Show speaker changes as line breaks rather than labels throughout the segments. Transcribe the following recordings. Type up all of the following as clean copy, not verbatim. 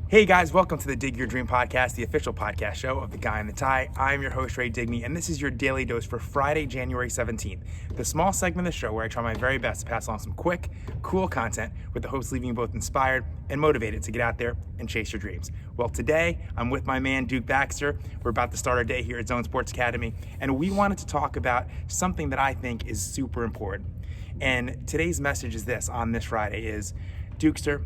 Hey guys, welcome to the Dig Your Dream podcast, the official podcast show of The Guy in the Tie. I'm your host, Ray Digmi, and this is your daily dose for Friday, January 17th, the small segment of the show where I try my very best to pass along some quick, cool content with the hopes leaving you both inspired and motivated to get out there and chase your dreams. Well, today, I'm with my man, Duke Baxter. We're about to start our day here at Zone Sports Academy, and we wanted to talk about something that I think is super important. And today's message is this on this Friday is, Dukester,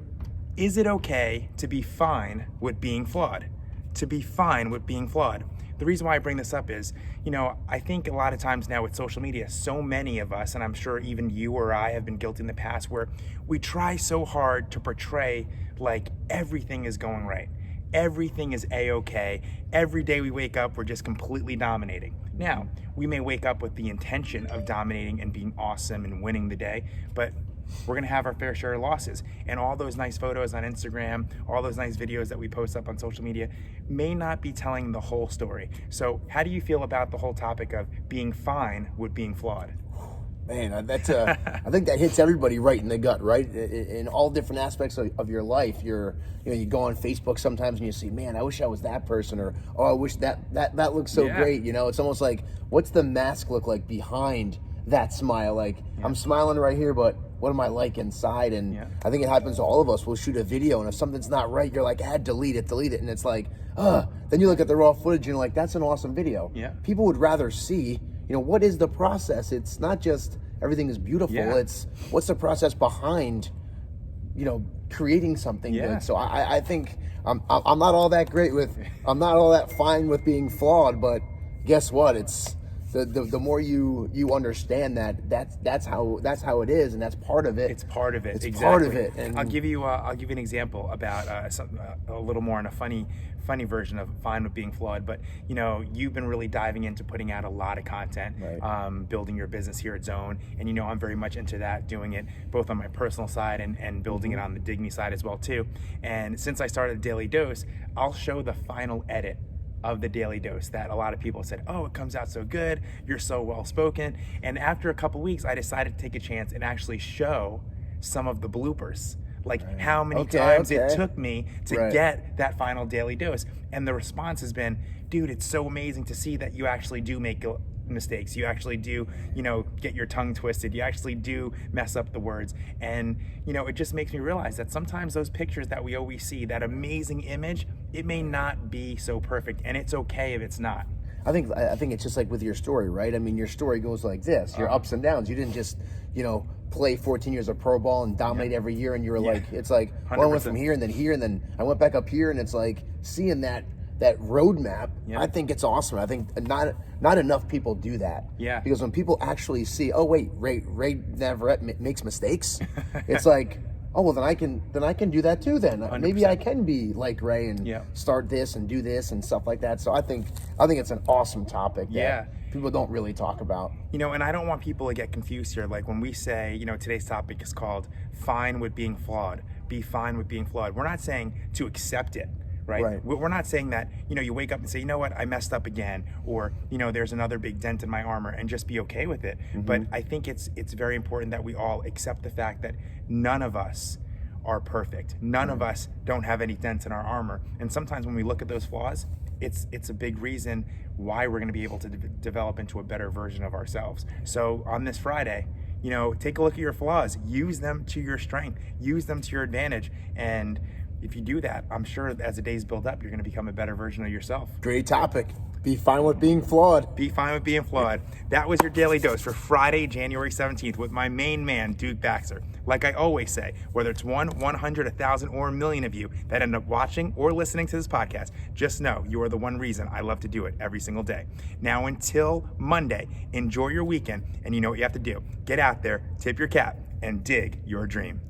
is it okay to be fine with being flawed? To be fine with being flawed. The reason why I bring this up is, I think a lot of times now with social media, so many of us, and I'm sure even you or I have been guilty in the past, where we try so hard to portray like everything is going right. Everything is A-okay. Every day we wake up, we're just completely dominating. Now, we may wake up with the intention of dominating and being awesome and winning the day, but we're gonna have our fair share of losses. And all those nice photos on Instagram, all those nice videos that we post up on social media may not be telling the whole story. So how do you feel about the whole topic of being fine with being flawed?
Man, that's I think that hits everybody right in the gut, right? In all different aspects of your life. You go on Facebook sometimes and you see, man, I wish I was that person, or oh, I wish that looks so great. It's almost like, what's the mask look like behind that smile? Like, I'm smiling right here, but what am I like inside? And I think it happens to all of us. We'll shoot a video, and if something's not right, you're like, delete it. And it's like, then you look at the raw footage and you're like, that's an awesome video. People would rather see, what is the process? It's not just everything is beautiful. It's what's the process behind, creating something good. So I think I'm not all that I'm not all that fine with being flawed, but guess what? It's the more you understand that's how it is, and that's part of it.
It's part of it.
It's
exactly.
part of it. And
I'll give you an example about a little more on a funny version of fine with being flawed. But you've been really diving into putting out a lot of content, building your business here at Zone, and I'm very much into that, doing it both on my personal side and building it on the Digmi side as well too. And since I started the Daily Dose, I'll show the final edit of the Daily Dose that a lot of people said, oh, it comes out so good, you're so well spoken. And after a couple weeks, I decided to take a chance and actually show some of the bloopers, like how many times it took me to get that final Daily Dose. And the response has been, dude, it's so amazing to see that you actually do make mistakes. You actually do, get your tongue twisted. You actually do mess up the words. And, it just makes me realize that sometimes those pictures that we always see, that amazing image, it may not be so perfect, and it's okay if it's not.
I think it's just like with your story, right? I mean, your story goes like this: your ups and downs. You didn't just, play 14 years of pro ball and dominate every year, and you were like, it's like, well, I went from here, and then I went back up here, and it's like seeing that roadmap. I think it's awesome. I think not enough people do that. Because when people actually see, oh wait, Ray Navarrete makes mistakes, it's like, oh well, then I can do that too. Then 100%. Maybe I can be like Ray and start this and do this and stuff like that. So I think it's an awesome topic that people don't really talk about.
And I don't want people to get confused here. Like when we say, today's topic is called "Fine with Being Flawed." Be fine with being flawed. We're not saying to accept it. Right. We're not saying that, you wake up and say, you know what, I messed up again, or, there's another big dent in my armor, and just be okay with it. But I think it's very important that we all accept the fact that none of us are perfect. None of us don't have any dents in our armor. And sometimes when we look at those flaws, it's a big reason why we're going to be able to develop into a better version of ourselves. So on this Friday, take a look at your flaws, use them to your strength, use them to your advantage, and if you do that, I'm sure as the days build up, you're going to become a better version of yourself.
Great topic. Be fine with being flawed.
Be fine with being flawed. That was your Daily Dose for Friday, January 17th with my main man, Duke Baxter. Like I always say, whether it's 1, 100, 1,000, or a million of you that end up watching or listening to this podcast, just know you are the one reason I love to do it every single day. Now, until Monday, enjoy your weekend, and you know what you have to do. Get out there, tip your cap, and dig your dream.